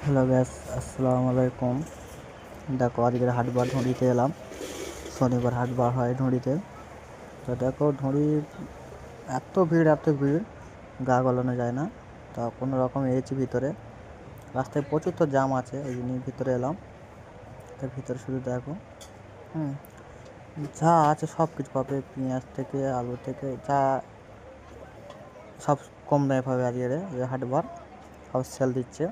Hello gas, আসসালামু আলাইকুম। দেখো আজকের হাটবার ঢুঁড়িতে এলাম। শনিবার হাটবার হয় ঢুঁড়িতে। তো দেখো ঢুঁড়ির এত ভিড় গা গলানো যায় না। তা কোনো রকম এসেছি ভিতরে। রাস্তায় প্রচুর তো জ্যাম আছে, এই জন্য ভিতরে এলাম। তার ভিতরে শুধু দেখো হুম যা আছে সব কিছু পাবে, পেঁয়াজ থেকে আলু থেকে যা সব কম দামে পাবে। আজকের হাটবার সব সেল দিচ্ছে।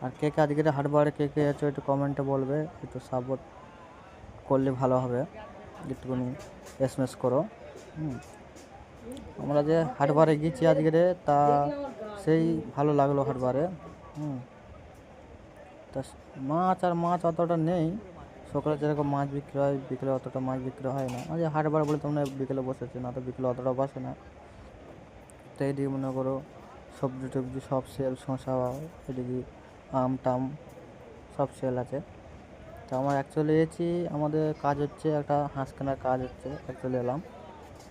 আর কে কে আজকের হাটবারে কে কে আছো একটু কমেন্টে বলবে, একটু সাপোর্ট করলে ভালো হবে। একটুখানি এসএমএস করো। আমরা যে হাটবারে গেছি আজকের, তা সেই ভালো লাগলো হাটবারে। তা মাছ অতটা নেই। সকালে যেরকম মাছ বিক্রি হয়, বিকেলে অতটা মাছ বিক্রি হয় না। যে হাটবার বলে তোমরা বিকেলে বসেছে, না তো বিকেলে অতটা বসে না। তো এদিকে মনে করো সবজি টবজি সব সেল, শসা, এদিকে আম টাম সব সেল আছে। তো আমার অ্যাকচুয়ালি এসেছি, আমাদের কাজ হচ্ছে একটা হাঁস কেনার কাজ হচ্ছে, অ্যাকচুয়ালি এলাম।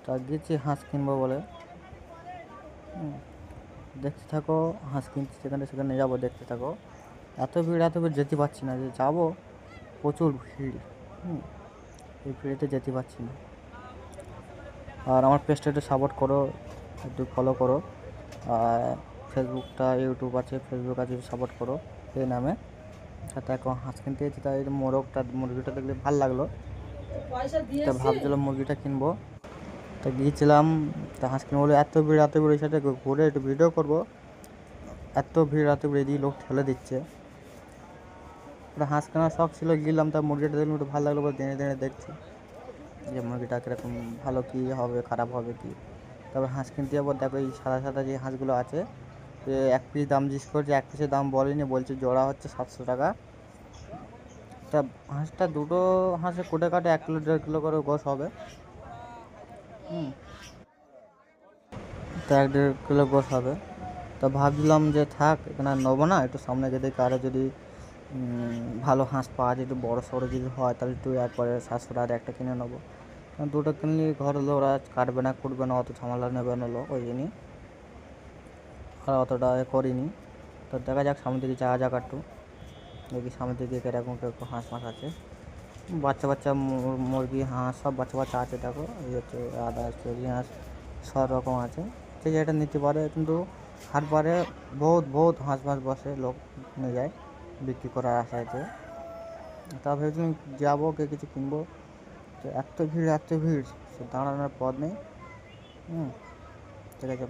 তা গেছি হাঁস কিনবো বলে। দেখতে থাকো, হাঁস কিনছি সেখানে যাবো, দেখতে থাকো। এত ভিড় যেতে পারছি না, যে যাবো প্রচুর ভিড়। এই ভিড়েতে যেতে পারছি না। আর আমার পেজটা একটু সাপোর্ট করো, একটু ফলো করো। আর ইউটিউব আছে, ফেসবুক আছে, সাপোর্ট করো এই নামে। সাথে এখন হাঁস কিনতে গেছি, তাই মুরগিটা দেখলে ভালো লাগলো। তা ভাবছিলাম মুরগিটা কিনবো। তা গিয়েছিলাম, তা হাঁস কিনবো বলে এত ভিড় সাথে ঘুরে একটু ভিডিও করবো। এত ভিড় এদিকে লোক ঠেলে দিচ্ছে। ওটা হাঁস কেনার শখ ছিল, গেলাম। তা মুরগিটা দেখলাম একটু ভালো লাগলো বলে দেনে দেখছি যে মুরগিটা কীরকম, ভালো কি হবে খারাপ হবে কি। তারপর হাঁস কিনতে যাবো, দেখো এই সাদা যে হাঁসগুলো আছে, এক পিস দাম জিজ্ঞেস করছে, এক পিসের দাম বলেনি, বলছে জোড়া হচ্ছে 700 টাকা। তা দুটো হাঁসে কোটে কাটে 1 কিলো 1.5 কিলো করে গোশ হবে। তা 1.5 কিলো গোশ হবে। তা ভাবছিলাম যে থাক, এখানে আর নেবো না, একটু সামনে গিয়ে দেখি আরও যদি ভালো হাঁস পাওয়া যায়, একটু বড়ো সড়ো যদি হয়, তাহলে একটু একবারে 700 টাকার একটা কিনে নেবো। দুটো কিনলে ঘরে ওরা কাটবে না কুটবে না, অত ঝামেলা নেবে না, ওই জন্যই আর অতটা করিনি। তো দেখা যাক সামনের দিকে যাওয়া যাক একটু, দেখি সামনের দিকে কীরকম হাঁস আছে। বাচ্চা মুরগি হাঁস সব বাচ্চা আছে। দেখো এই হচ্ছে আদা চুরি হাঁস, সব রকম আছে। যে যেটা নিতে পারে, কিন্তু হাটবারে বহুত হাঁস বসে, লোক নিয়ে যায় বিক্রি করার আশাতে। তা ভেবেছিলাম যাবো, কিছু কিনবো। তো এত ভিড় সে দাঁড়ানোর পথ নেই। ঠিক আছে।